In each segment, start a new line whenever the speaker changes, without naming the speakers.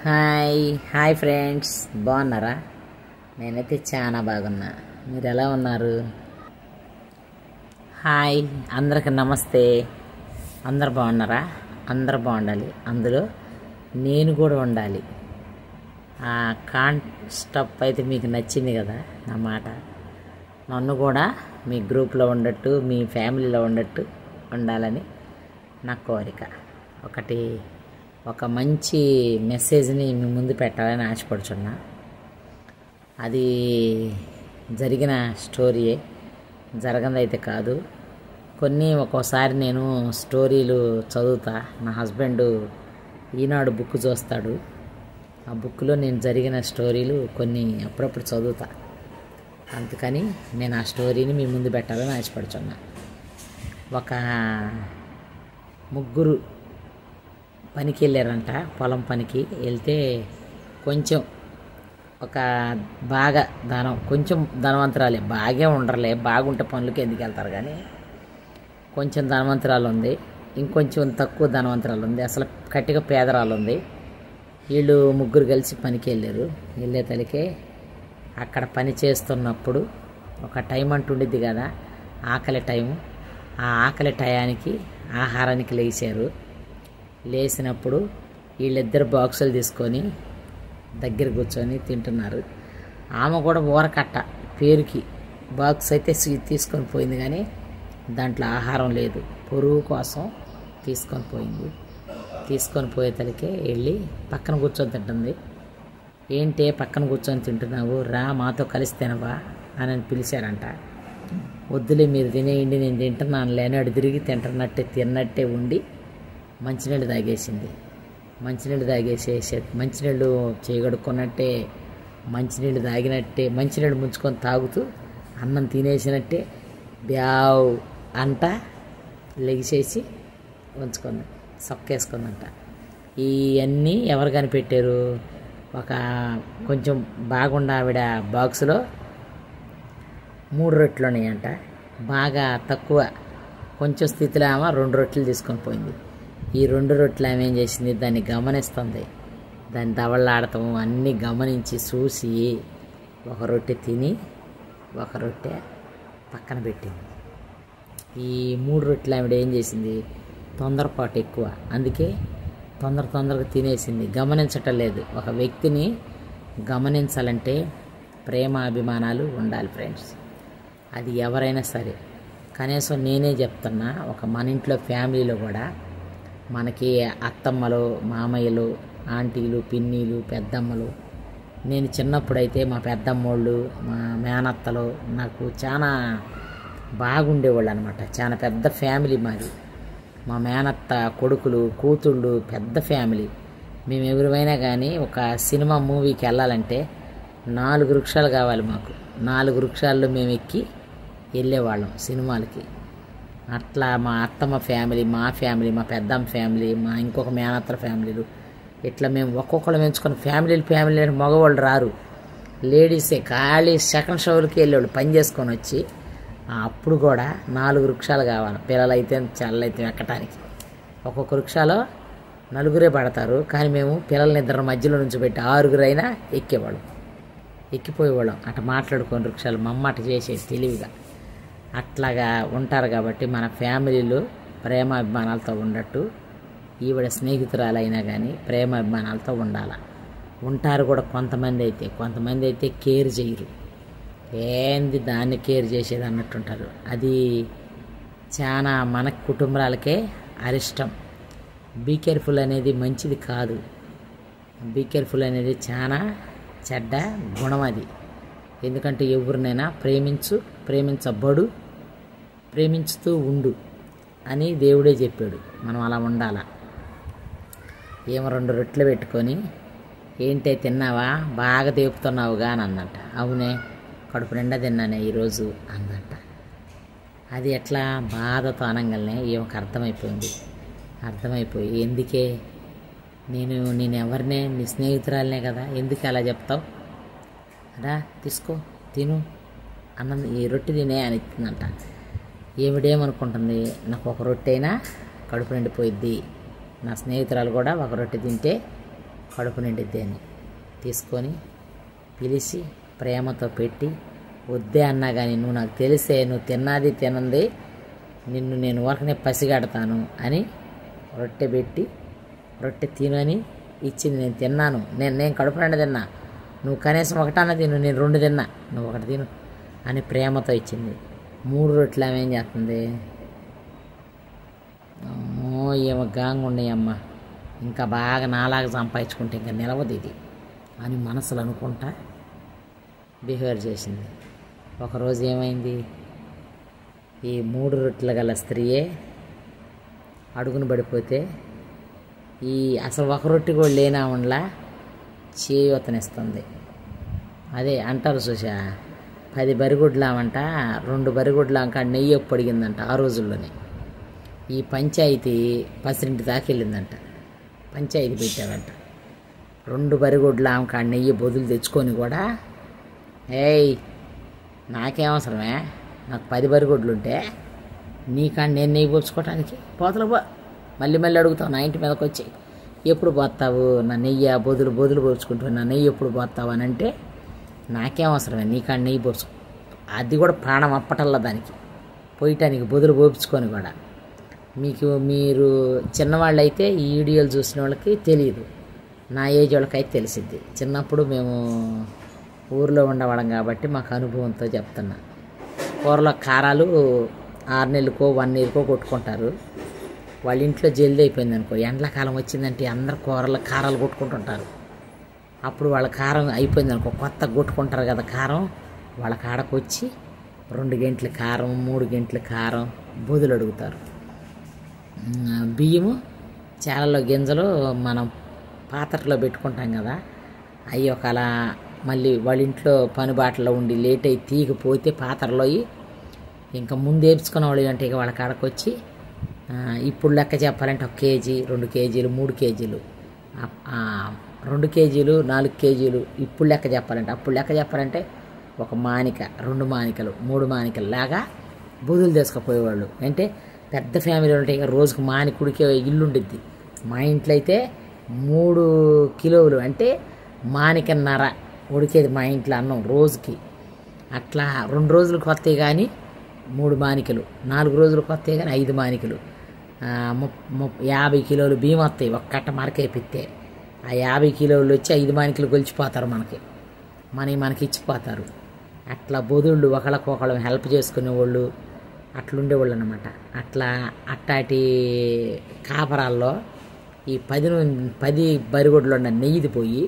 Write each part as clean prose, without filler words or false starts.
Hi hi friends, బాగున్నారా? నేనైతే చాలా బాగున్నా. మీరు ఎలా ఉన్నారు? హాయ్ అందరికి నమస్తే. అందరు బాగున్నారా? అందరు బాగుండాలి, అందులో నేను కూడా ఉండాలి. ఆ కాంట్ స్టప్ అయితే మీకు నచ్చింది కదా నా మాట. నన్ను కూడా మీ గ్రూప్లో ఉండట్టు, మీ ఫ్యామిలీలో ఉండట్టు ఉండాలని నా కోరిక. ఒక మంచి మెసేజ్ని మీ ముందు పెట్టాలని ఆశపడుచున్నా. అది జరిగిన స్టోరీయే, జరగందైతే కాదు. ఒక్కోసారి నేను స్టోరీలు చదువుతా. నా హస్బెండ్ ఈనాడు బుక్ చూస్తాడు. ఆ బుక్లో నేను జరిగిన స్టోరీలు కొన్ని అప్పుడప్పుడు చదువుతా. అందుకని నేను ఆ స్టోరీని మీ ముందు పెట్టాలని ఆశపడుచున్నా. ఒక ముగ్గురు పనికి వెళ్ళారంట. పొలం పనికి వెళ్తే కొంచెం కొంచెం ధనవంతరాలే, బాగా ఉండరులే, బాగుంటే పనులకి ఎందుకు వెళ్తారు, కానీ కొంచెం ధనవంతరాలు ఉంది, ఇంకొంచెం తక్కువ ధనవంతరాలు ఉంది, అసలు కట్టిగా పేదరాలు ఉంది. వీళ్ళు ముగ్గురు కలిసి పనికి వెళ్ళారు. వెళ్ళే తలికే అక్కడ పని చేస్తున్నప్పుడు ఒక టైం అంటుండిద్ది కదా, ఆకలి టైము. ఆ ఆకలి టయానికి ఆహారానికి లేచినప్పుడు వీళ్ళిద్దరు బాక్సులు తీసుకొని దగ్గర కూర్చొని తింటున్నారు. ఆమె కూడా ఊరకట్ట పేరుకి బాక్స్ అయితే తీసుకొని పోయింది, కానీ దాంట్లో ఆహారం లేదు. పొరుగు కోసం తీసుకొని పోయేతలకే వెళ్ళి పక్కన కూర్చొని తింటుంది. ఏంటే పక్కన కూర్చొని తింటున్నావు, రా మాతో కలిసి తినవా అని పిలిచారంట. వద్దులే, మీరు తినేయండి, నేను తింటున్నాను లేని అడు తిరిగి తిన్నట్టే ఉండి మంచినీళ్ళు తాగేసింది. మంచినీళ్ళు చేయగడుక్కున్నట్టే, మంచినీళ్ళు తాగినట్టే, మంచినీళ్ళు ముంచుకొని తాగుతూ అన్నం తినేసినట్టే బ్యావ్ అంట లెగిసేసి ఉంచుకుంది, సొక్కేసుకుందంట. ఇవన్నీ ఎవరు కనిపెట్టారు? కొంచెం బాగుండ ఆవిడ బాక్సులో 3 రొట్టెలు ఉన్నాయంట. బాగా తక్కువ కొంచెం స్థితిలో ఆమె 2 రొట్టెలు తీసుకొని పోయింది. ఈ 2 రొట్టెలు ఆమె ఏం చేసింది, దాన్ని గమనిస్తుంది. దాన్ని దవళ్ళాడతాము అన్నీ గమనించి చూసి ఒక రొట్టె తిని ఒక రొట్టె పక్కన పెట్టింది. ఈ 3 రొట్టెలు ఆవిడ ఏం చేసింది, తొందరపాటు ఎక్కువ, అందుకే తొందరగా తినేసింది. గమనించటం లేదు. ఒక వ్యక్తిని గమనించాలంటే ప్రేమ అభిమానాలు ఉండాలి ఫ్రెండ్స్. అది ఎవరైనా సరే. కనీసం నేనే చెప్తున్నా, మన ఇంట్లో ఫ్యామిలీలో కూడా మనకి అత్తమ్మలు, మామయ్యలు, ఆంటీలు, పిన్నీలు, పెద్దమ్మలు. నేను చిన్నప్పుడైతే మా పెద్దమ్మోళ్ళు, మా మేనత్తలు నాకు చాలా బాగుండేవాళ్ళు అనమాట. చాలా పెద్ద ఫ్యామిలీ మాది. మా మేనత్త కొడుకులు, కూతుళ్ళు, పెద్ద ఫ్యామిలీ. మేము ఎవరివైనా కానీ ఒక సినిమా మూవీకి వెళ్ళాలంటే 4 రిక్షాలు కావాలి మాకు. 4 రిక్షాల్లో మేము ఎక్కి వెళ్ళేవాళ్ళం సినిమాలకి. అట్లా మా అత్తమ్మ ఫ్యామిలీ, మా ఫ్యామిలీ, మా పెద్దమ్మ ఫ్యామిలీ, మా ఇంకొక మేనత్తల ఫ్యామిలీలు, ఇట్లా మేము ఒక్కొక్కరు ఎంచుకొని ఫ్యామిలీ మగవాళ్ళు రారు, లేడీసే ఖాళీ సెకండ్ షోలకి వెళ్ళేవాళ్ళు పని చేసుకొని వచ్చి. అప్పుడు కూడా 4 రిక్షాలు కావాలి. పిల్లలైతే చల్లైతే ఎక్కటానికి ఒక్కొక్క రిక్షాలో 4 పడతారు, కానీ మేము పిల్లల్ని 2 మధ్యలో నుంచి పెట్టి 6 అయినా ఎక్కిపోయేవాళ్ళం. అట్లా మాట్లాడుకొని రిక్షాలు మా అమ్మ అట్ట చేసేది తెలివిగా. అట్లాగా ఉంటారు కాబట్టి మన ఫ్యామిలీలో ప్రేమాభిమానాలతో ఉండట్టు ఈవిడ స్నేహితురాలైనా కానీ ప్రేమాభిమానాలతో ఉంటారు కూడా. కొంతమంది అయితే కేర్ చేయరు, ఏంది దాన్ని కేర్ చేసేది అన్నట్టుంటారు. అది చాలా మన కుటుంబాలకే అరిష్టం. బీ కేర్ఫుల్ అనేది మంచిది కాదు. బీ కేర్ఫుల్ అనేది చాలా చెడ్డ గుణం అది. ఎందుకంటే ఎవరినైనా ప్రేమించుతూ ఉండు అని దేవుడే చెప్పాడు. మనం అలా ఉండాల. 2 రొట్టెలు పెట్టుకొని, ఏంటే తిన్నావా, బాగా దేపుతున్నావుగా అని అందంట. అవునే, కడుపు నిండా తిన్నానే ఈరోజు అందంట. అది ఎట్లా బాధతో అనగానే ఈమెకు అర్థమైపోయి ఎందుకే నేను ఎవరినే, నీ స్నేహితురాలనే కదా, ఎందుకు అలా చెప్తావు, రా తీసుకో తిను అన్నం, ఈ రొట్టె తినే అని ఇస్తుందంట. ఏమిడేమనుకుంటుంది, నాకు ఒక రొట్టె అయినా కడుపు నిండిపోయిద్ది, నా స్నేహితురాలు కూడా ఒక రొట్టె తింటే కడుపు నిండిద్ది అని తీసుకొని పిలిచి ప్రేమతో పెట్టి వద్దే అన్నా కానీ నువ్వు నాకు తెలిసే నువ్వు తిన్నది తినంది నిన్ను నేను ఊరకనే పసిగడతాను అని రొట్టె పెట్టి రొట్టె తినని ఇచ్చింది. నేను తిన్నాను, నేను కడుపు నిండా తిన్నా, నువ్వు కనీసం ఒకటన్నా తిను, నేను 2 తిన్నా, నువ్వు 1 తిను అని ప్రేమతో ఇచ్చింది. 3 రొట్టెలు ఆమె ఏం చేస్తుంది, అమ్మో ఏమో గాంగు ఉన్నాయమ్మ, ఇంకా బాగా నాలాగా సంపాదించుకుంటే ఇంకా నిలవదు ఇది అని మనసులో అనుకుంటా బిహేవియర్ చేసింది. ఒకరోజు ఏమైంది, ఈ 3 రొట్టెలు గల స్త్రీయే అడుగును పడిపోతే ఈ అసలు 1 రొట్టె కూడా లేనామండ్లా చేయూతనిస్తుంది. అదే అంటారు చూసా, 10 బరిగుడ్లామంట 2 బరిగుడ్లాంక నెయ్యి ఎప్పు అడిగిందంట ఆ రోజుల్లోనే. ఈ పంచాయతీ పసిరింటి దాకా వెళ్ళిందంట, పంచాయతీ పెట్టారంట. 2 బరిగుడ్లాంక నెయ్యి బొదులు తెచ్చుకొని కూడా, ఏయ్ నాకేం అవసరమే, నాకు 10 బరిగుడ్లుంటే నీకాడ నేను నెయ్యి పోసుకోవటానికి పోతలు పో, మళ్ళీ అడుగుతావు నా ఇంటి మీదకి వచ్చి, ఎప్పుడు పోతావు నా నెయ్యి బొదులు పోసుకుంటావు, నా నెయ్యి ఎప్పుడు పోతావు అని అంటే నాకేం అవసరమే, నీకాడ నెయ్యి పోసుకో. అది కూడా ప్రాణం అప్పటల్లా దానికి పోయటానికి బొదులు పోపించుకొని కూడా. మీరు చిన్నవాళ్ళు అయితే ఈ వీడియోలు చూసిన వాళ్ళకి తెలియదు, నా ఏజ్ వాళ్ళకైతే తెలిసిద్ది. చిన్నప్పుడు మేము ఊరిలో ఉండేవాళ్ళం కాబట్టి మాకు అనుభవంతో చెప్తున్నా. కూరలో కారాలు 6 నెలలకో 1 ఇయర్కో కొట్టుకుంటారు. వాళ్ళ ఇంట్లో జల్దీ అయిపోయింది అనుకో, ఎండాకాలం వచ్చిందంటే అందరు కూరలో కారాలు కొట్టుకుంటుంటారు. అప్పుడు వాళ్ళ కారం అయిపోయింది అనుకో, కొత్త కొట్టుకుంటారు కదా కారం, వాళ్ళ కాడకు వచ్చి 2 గంటల కారం 3 గంటల కారం బొదులు అడుగుతారు. బియ్యము చాలలో గింజలు మనం పాత్రలో పెట్టుకుంటాం కదా, అవి ఒకలా మళ్ళీ వాళ్ళ ఇంట్లో పని బాటలో ఉండి లేట్ అయి తీగిపోతే పాత్రలో ఇంకా ముందు వేపించుకున్న వాళ్ళు అంటే ఇక వాళ్ళ కాడకు వచ్చి ఇప్పుడు లెక్క చెప్పాలంటే 1 కేజీ 2 కేజీలు 3 కేజీలు 2 కేజీలు 4 కేజీలు ఇప్పుడు లెక్క చెప్పాలంటే, అప్పుడు లెక్క చెప్పాలంటే 1 మానిక 2 మానికలు 3 మానికలు లాగా బొదులు తీసుకుపోయేవాళ్ళు. అంటే పెద్ద ఫ్యామిలీ ఉంటే ఇక రోజుకు మానికుడికే ఇల్లు ఉండిద్ది. మా ఇంట్లో అయితే 3 కిలోలు అంటే మానికన్నర ఉడికేది మా ఇంట్లో అన్నం రోజుకి. అట్లా 2 రోజులకు వస్తాయి కానీ 3 మానికలు, 4 రోజులకు వస్తాయి కానీ 5 మానికలు, 50 కిలోలు బియ్యం వస్తాయి ఒక కట్ట మరకేపిస్తే. ఆ 50 కిలోలు వచ్చి 5 మానికలు గొలిచిపోతారు, మనకి ఇచ్చిపోతారు. అట్లా బొదుళ్ళు ఒకళ్ళకొకళ్ళు హెల్ప్ చేసుకునేవాళ్ళు అట్లుండేవాళ్ళు అనమాట. అట్లాంటి కాపరాల్లో ఈ 10 బరిగొడ్లు ఉన్న నెయ్యిది పోయి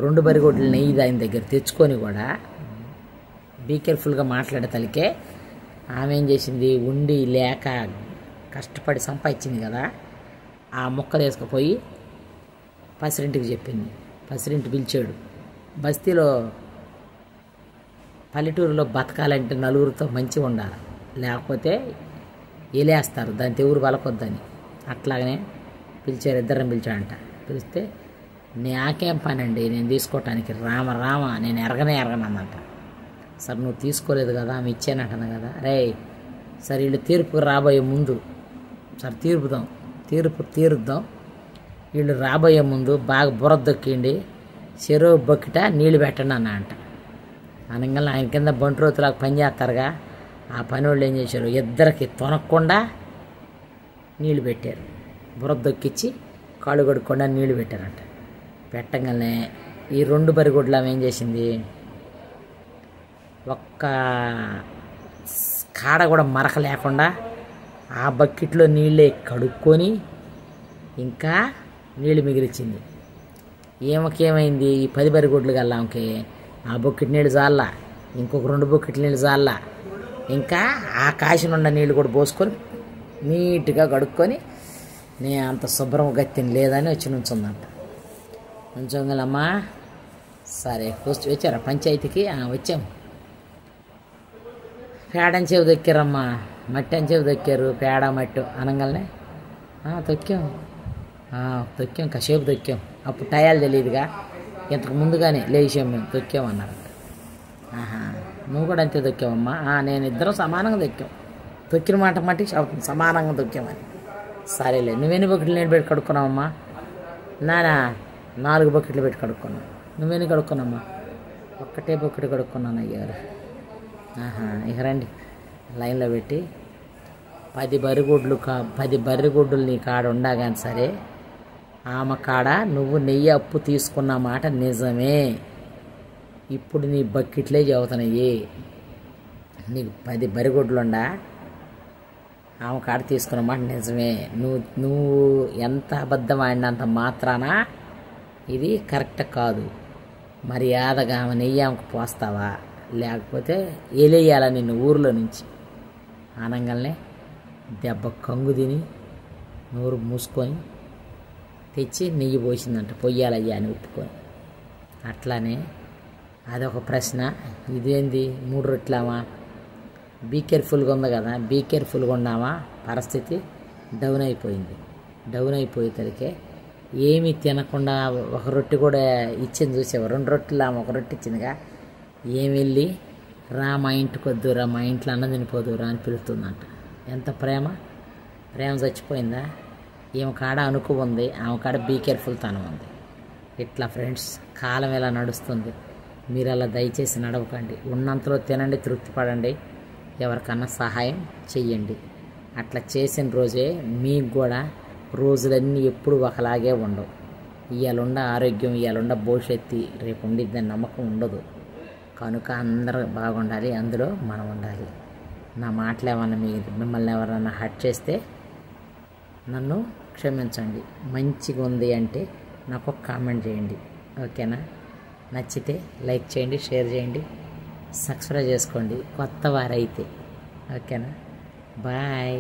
2 బరిగొడ్లు నెయ్యి ఆయన దగ్గర తెచ్చుకొని కూడా బీ కేర్ఫుల్గా మాట్లాడే తలికే ఆమె ఏం చేసింది, ఉండి లేక కష్టపడి సంపాదించింది కదా, ఆ ముక్క తీసుకుపోయి పసిరింటికి చెప్పింది. పసిరింటి పిలిచాడు. బస్తీలో పల్లెటూరులో బతకాలంటే నలుగురితో మంచిగా ఉండాలి, లేకపోతే ఎలేస్తారు, దాని ఎవరు బలకొద్దని. అట్లాగనే పిలిచారు, 2 పిలిచాడంట. పిలిస్తే నాకేం పని అండి నేను తీసుకోవటానికి, రామ నేను ఎరగనందంట. సరే నువ్వు తీసుకోలేదు కదా, ఆమె ఇచ్చానంటున్నా కదా, రే సరే వీళ్ళు తీర్పుకు రాబోయే ముందు సరే తీరుద్దాం, వీళ్ళు రాబోయే ముందు బాగా బుర్ర దొక్కిండి, చెరువు బొక్కిట నీళ్ళు పెట్టండి అన్న అంట. అనగా ఆయన కింద బంట్రోతులాగా పని చేస్తారుగా, ఆ పని వాళ్ళు ఏం చేశారు, ఇద్దరికి తొనక్కుండా నీళ్ళు పెట్టారు, బుర్ర దొక్కిచ్చి కాళ్ళు కడుక్కుండా నీళ్ళు పెట్టారంట. పెట్టగానే ఈ 2 బరిగొడ్లు ఆమె ఏం చేసింది, ఒక్క కాడ కూడా మరక లేకుండా ఆ బకెట్లో నీళ్ళే కడుక్కొని ఇంకా నీళ్ళు మిగిలిచ్చింది. ఏమైంది, ఈ 10 బరిగొడ్లు గల్లా ఆమెకి ఆ బకెట్ నీళ్ళు జాల్లా, ఇంకొక 2 బకెట్ల నీళ్ళు జాల్లా, ఇంకా ఆ కాసినున్న నీళ్ళు కూడా పోసుకొని నీట్గా కడుక్కొని నేను అంత శుభ్రం గత్తిని లేదని వచ్చి నుంచుందంట. నుంచోగలమ్మా సరే వచ్చారా పంచాయతీకి? వచ్చాము. పేడని చెవి దొక్కారమ్మా, మట్టి అని చెవి దొక్కారు, పేడ మట్టి అనగానే తొక్కాం కాసేపు తొక్కాం. అప్పుడు టయాలు తెలియదుగా, ఇంతకు ముందుగానే లేచాం మేము, తొక్కామన్నారు. నువ్వు కూడా అంతే తొక్కావమ్మా? నేను ఇద్దరం సమానంగా తొక్కాం, తొక్కిన మాట మట్టి సమానంగా తొక్కామని. సరేలే, నువ్వెన్ని బకెట్లు నీళ్ళు పెట్టి కడుక్కున్నావమ్మా? నానా 4 బకెట్లు పెట్టి కడుక్కున్నాను. నువ్వేని కడుక్కున్నామ్మా? ఒక్కటే బకెట్ కడుక్కున్నాను అయ్యారు. ఇక రండి లైన్లో పెట్టి 10 బర్రెగుడ్లు నీ కాడ ఉండా కానీ సరే, ఆమె కాడ నువ్వు నెయ్యి అప్పు తీసుకున్న మాట నిజమే. ఇప్పుడు నీ బకెట్లే చదువుతున్నాయి. నీకు 10 బర్రెగుడ్లుండా ఆమె కాడ తీసుకున్న మాట నిజమే. నువ్వు ఎంత అబద్ధం ఆడినంత మాత్రాన ఇది కరెక్ట్ కాదు. మర్యాదగా ఆమె నెయ్యి ఆమెకు పోస్తావా, లేకపోతే ఏలేయాల నిన్ను ఊరిలో నుంచి ఆనంగానే దెబ్బ కంగు తిని నోరు మూసుకొని తెచ్చి నెయ్యి పోసిందంట, పొయ్యాలయ్యా అని ఒప్పుకొని. అట్లానే అదొక ప్రశ్న. ఇదేంది 3 రొట్టెలామా? బీ కేర్ఫుల్గా ఉంది కదా, బీ కేర్ఫుల్గా ఉన్నామా? పరిస్థితి డౌన్ అయిపోయింది. డౌన్ అయిపోయేసరికి ఏమీ తినకుండా ఒక రొట్టె కూడా ఇచ్చింది చూసేవా? 2 రొట్టెలు ఆమె 1 రొట్టె ఇచ్చిందిగా. ఏమి వెళ్ళి రా మా ఇంటికి వద్దురా, మా ఇంట్లో అన్నం తినిపోదురా అని పిలుస్తుందంట. ఎంత ప్రేమ చచ్చిపోయిందా? ఈమె కాడ అనుకు ఉంది, ఆమె కాడ బీ కేర్ఫుల్ తనం ఉంది. ఇట్లా ఫ్రెండ్స్ కాలం ఎలా నడుస్తుంది. మీరు అలా దయచేసి నడవకండి. ఉన్నంతలో తినండి, తృప్తి పడండి, ఎవరికన్నా సహాయం చెయ్యండి. అట్లా చేసిన రోజే మీకు కూడా రోజులన్నీ ఎప్పుడు ఒకలాగే ఉండవు. ఇవాళ ఆరోగ్యం, ఇవాళ భవిష్యత్తు రేపు ఉండిద్దని నమ్మకం ఉండదు. కనుక అందరూ బాగుండాలి, అందులో మనం ఉండాలి. నా మాటలు ఏమన్నా మిమ్మల్ని ఎవరన్నా హర్ట్ చేస్తే నన్ను క్షమించండి. మంచిగా ఉంది అంటే నాకు ఒక కామెంట్ చేయండి, ఓకేనా? నచ్చితే లైక్ చేయండి, షేర్ చేయండి, సబ్స్క్రైబ్ చేసుకోండి కొత్త వారైతే, ఓకేనా? బాయ్.